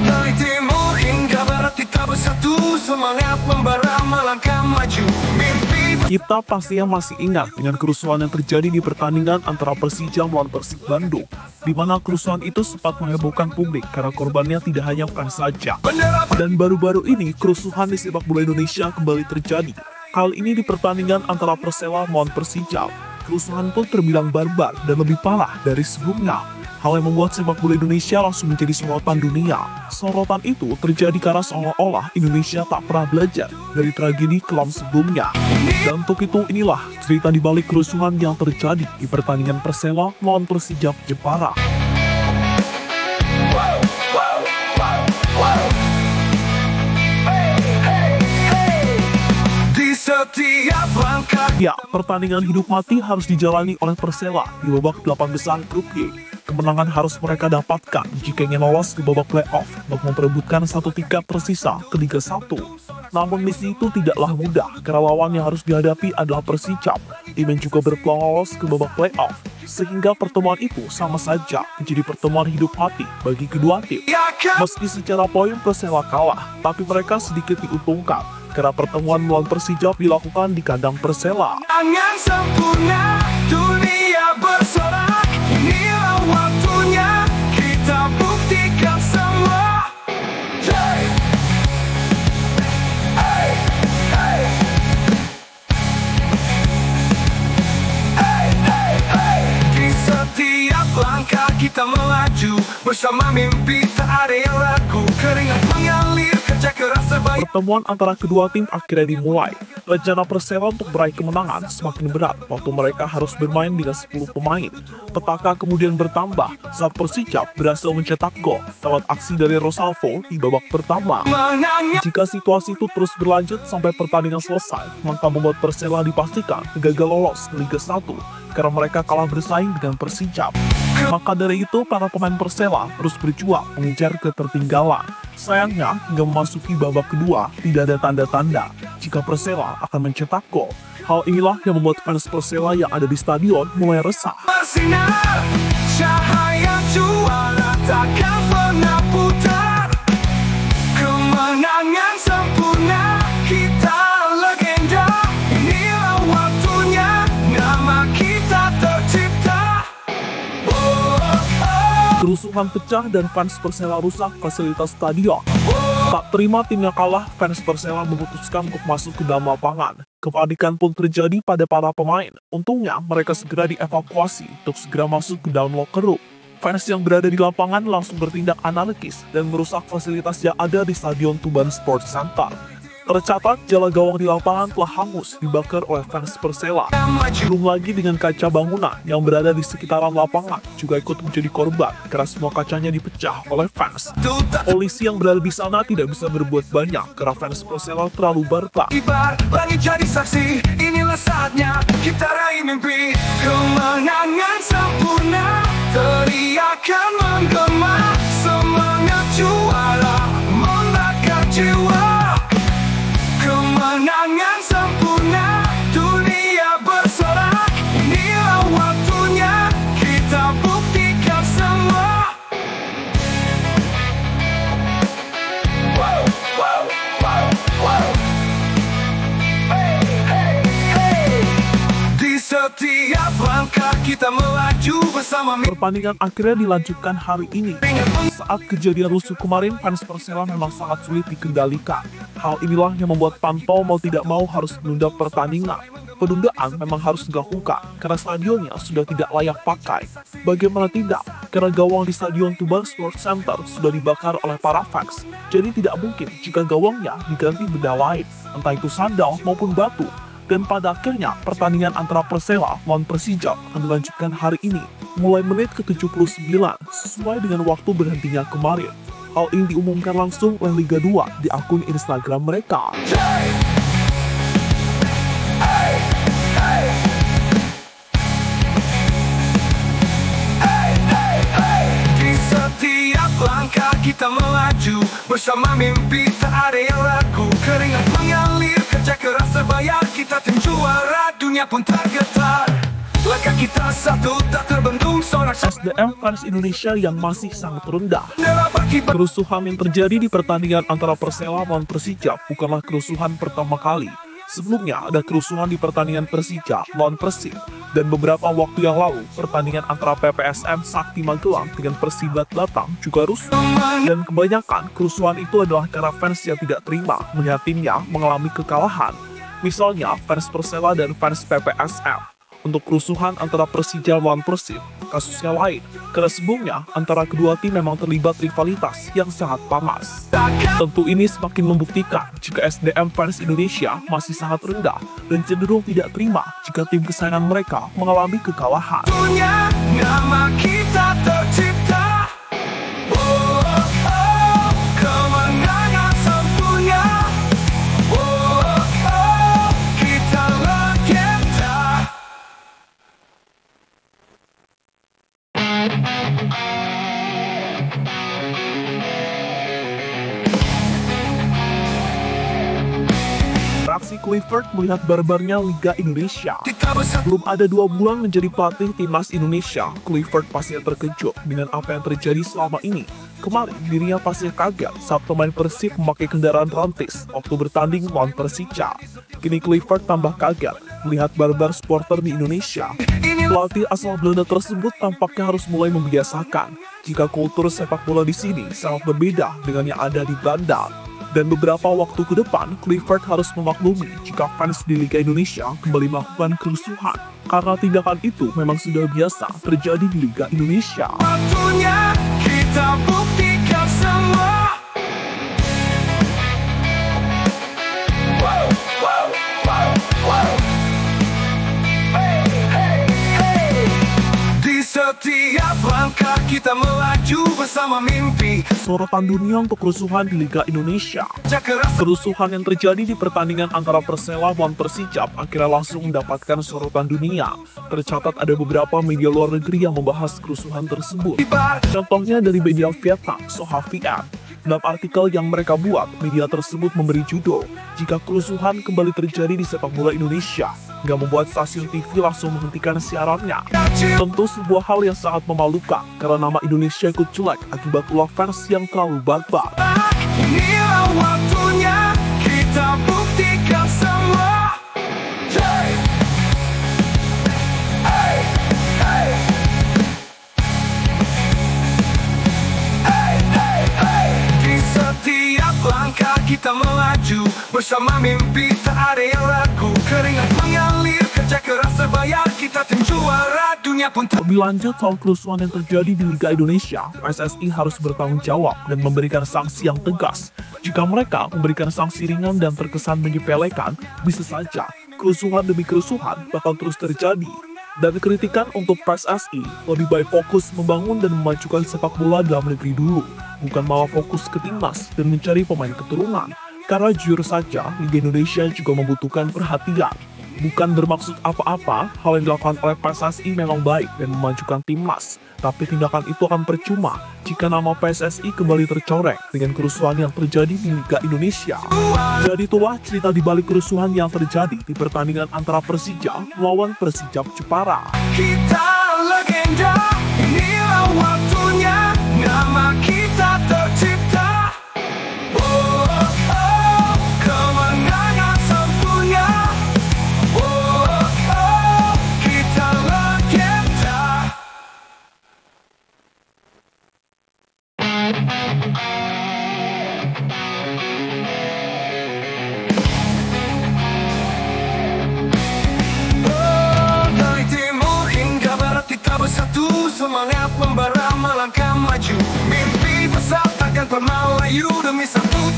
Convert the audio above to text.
Dari timur hingga barat kita bersatu, semangat membara melangkah maju. Mimpi Kita pastinya masih ingat dengan kerusuhan yang terjadi di pertandingan antara Persija melawan Persib Bandung, di mana kerusuhan itu sempat menghebohkan publik karena korbannya tidak hanya fans saja. bendera Dan baru-baru ini kerusuhan di sepak bola Indonesia kembali terjadi. Kali ini di pertandingan antara Persela melawan Persija. Kerusuhan pun terbilang barbar dan lebih parah dari sebelumnya. Hal yang membuat sepak bola Indonesia langsung menjadi sorotan dunia. Sorotan itu terjadi karena seolah-olah Indonesia tak pernah belajar dari tragedi kelam sebelumnya. Dan untuk itu inilah cerita di balik kerusuhan yang terjadi di pertandingan Persela melawan Persija Jepara. di setiap langkah. Ya, pertandingan hidup mati harus dijalani oleh Persela di babak 8 besar grup G. Kemenangan harus mereka dapatkan jika ingin lolos ke babak playoff untuk memperebutkan satu tiket tersisa ke Liga 1. Namun misi itu tidaklah mudah karena lawan yang harus dihadapi adalah Persija, tim yang juga berpeluang lolos ke babak playoff. Sehingga pertemuan itu sama saja menjadi pertemuan hidup mati bagi kedua tim. Meski secara poin Persela kalah, tapi mereka sedikit diuntungkan karena pertemuan melawan Persija dilakukan di kandang Persela. Angan sempurna, dunia bersorak. Inilah waktunya kita buktikan semua. Hey, hey, hey. Hey, hey, hey. Di setiap langkah kita melaju, bersama mimpi tak ada yang ragu. Keringat mengalir, kerja keras terbaik. Pertemuan antara kedua tim akhirnya dimulai. Rencana Persela untuk meraih kemenangan semakin berat waktu mereka harus bermain dengan 10 pemain. Petaka kemudian bertambah saat Persija berhasil mencetak gol lewat aksi dari Rosalvo di babak pertama. Jika situasi itu terus berlanjut sampai pertandingan selesai, maka membuat Persela dipastikan gagal lolos ke Liga 1 karena mereka kalah bersaing dengan Persija. Maka dari itu, para pemain Persela terus berjuang mengejar ketertinggalan. Sayangnya, hingga memasuki babak kedua, tidak ada tanda-tanda jika Persela akan mencetak gol. Hal inilah yang membuat fans Persela yang ada di stadion mulai resah. Bersinar, cahaya juara takkan pernah putar. Kemenangan sempurna, kita legenda. Inilah waktunya, nama kita tercipta. Kerusuhan pecah dan fans Persela rusak fasilitas stadion. Tak terima timnya kalah, fans Persela memutuskan untuk masuk ke dalam lapangan. Kepanikan pun terjadi pada para pemain. Untungnya, mereka segera dievakuasi untuk segera masuk ke dalam locker room. Fans yang berada di lapangan langsung bertindak anarkis dan merusak fasilitas yang ada di Stadion Tuban Sports Center. Tercatat, jala gawang di lapangan telah hangus dibakar oleh fans Persela. Belum lagi dengan kaca bangunan yang berada di sekitaran lapangan juga ikut menjadi korban karena semua kacanya dipecah oleh fans. Polisi yang berada di sana tidak bisa berbuat banyak karena fans Persela terlalu barbar. Kibar, langit jadi saksi. Inilah saatnya kita raih mimpi. Kemenangan sempurna, teriakan menggema. Semangat juara membakar jiwa. Kemenangan sempurna, dunia bersorak. Inilah waktunya kita buktikan semua. Wow, wow, wow, wow. Hey, hey, hey. Di setiap langkah kita melaju bersama mimpi. Pertandingan akhirnya dilanjutkan hari ini. Saat kejadian rusuh kemarin, fans Persela memang sangat sulit dikendalikan. Hal inilah yang membuat Pantau mau tidak mau harus menunda pertandingan. Penundaan memang harus dilakukan karena stadionnya sudah tidak layak pakai. Bagaimana tidak? Karena gawang di Stadion Tuban Sports Center sudah dibakar oleh para fans. Jadi tidak mungkin jika gawangnya diganti benda lain, entah itu sandal maupun batu. Dan pada akhirnya, pertandingan antara Persela melawan Persija akan dilanjutkan hari ini, mulai menit ke-79, sesuai dengan waktu berhentinya kemarin. Hal ini diumumkan langsung oleh Liga 2 di akun Instagram mereka. Di setiap langkah kita melaju, bersama mimpi tak ada yang ragu. Keringat mengalir, kerja keras terbayar. kita tim juara, dunia pun tergetar. Langkah kita satu tak terbendung, sorak SDM fans Indonesia yang masih sangat rendah. Kerusuhan yang terjadi di pertandingan antara Persela melawan Persija bukanlah kerusuhan pertama kali. Sebelumnya ada kerusuhan di pertandingan Persija melawan Persib, dan beberapa waktu yang lalu pertandingan antara PPSM Sakti Magelang dengan Persibat Batam juga rusuh. Dan kebanyakan kerusuhan itu adalah karena fans yang tidak terima melihat timnya mengalami kekalahan. Misalnya fans Persela dan fans PPSM. Untuk kerusuhan antara Persija melawan Persib, kasusnya lain, karena sebelumnya antara kedua tim memang terlibat rivalitas yang sangat panas. Tentu ini semakin membuktikan jika SDM fans Indonesia masih sangat rendah dan cenderung tidak terima jika tim kesayangan mereka mengalami kekalahan. dunia, nama kita tercipta. Oh, oh, oh, kemenangan sempurna. Oh, oh, kita legenda. Reaksi Clifford melihat barbarnya Liga Indonesia. Kita bersatu. Belum ada 2 bulan menjadi pelatih timnas Indonesia, Clifford pastinya terkejut dengan apa yang terjadi selama ini. Kemarin dirinya pastinya kaget saat pemain Persib memakai kendaraan rantis waktu bertanding melawan Persija. Kini Clifford tambah kaget melihat barbar supporter di Indonesia. Pelatih asal Belanda tersebut tampaknya harus mulai membiasakan jika kultur sepak bola di sini sangat berbeda dengan yang ada di Belanda. Dan beberapa waktu ke depan, Clifford harus memaklumi jika fans di Liga Indonesia kembali melakukan kerusuhan. Karena tindakan itu memang sudah biasa terjadi di Liga Indonesia. Waktunya kita buktikan semua. Wow, wow, wow, wow. Hey, hey, hey. Di setiap langkah kita melaju bersama mimpi. Sorotan dunia untuk kerusuhan di Liga Indonesia. Kerusuhan yang terjadi di pertandingan antara Persela melawan Persija akhirnya langsung mendapatkan sorotan dunia. Tercatat ada beberapa media luar negeri yang membahas kerusuhan tersebut. Contohnya dari media Vietnam, Soha VN. Dalam artikel yang mereka buat, media tersebut memberi judul, "Jika kerusuhan kembali terjadi di sepak bola Indonesia," hingga membuat stasiun TV langsung menghentikan siarannya. Tentu sebuah hal yang sangat memalukan, karena nama Indonesia ikut jelek akibat ulah fans yang terlalu barbar. Inilah waktunya kita buktikan semua. Hey, hey, hey. Hey, hey, hey. Di setiap langkah kita melaju bersama mimpi, tak ada yang ragu. Keringat mengalir, kerja keras terbayar, kita tim juara, dunia pun tak. Lebih lanjut soal kerusuhan yang terjadi di Liga Indonesia, PSSI harus bertanggung jawab dan memberikan sanksi yang tegas. Jika mereka memberikan sanksi ringan dan terkesan menyepelekan, bisa saja kerusuhan demi kerusuhan bakal terus terjadi. Dan kritikan untuk PSSI lebih baik fokus membangun dan memajukan sepak bola dalam negeri dulu, bukan malah fokus ke timnas dan mencari pemain keturunan. Karena jujur saja, Liga Indonesia juga membutuhkan perhatian. Bukan bermaksud apa-apa, hal yang dilakukan oleh PSSI memang baik dan memajukan timnas. Tapi tindakan itu akan percuma jika nama PSSI kembali tercoreng dengan kerusuhan yang terjadi di Liga Indonesia. Jadi itulah cerita di balik kerusuhan yang terjadi di pertandingan antara Persija melawan Persijap Jepara. Kita legenda, inilah waktunya, nama kita tercipta. Oh, oh, kemenangan sempurna. Oh, oh, kita legenda. Dari timur hingga barat kita bersatu, semangat membara melangkah maju. Mimpi besar takkan pernah layu demi satu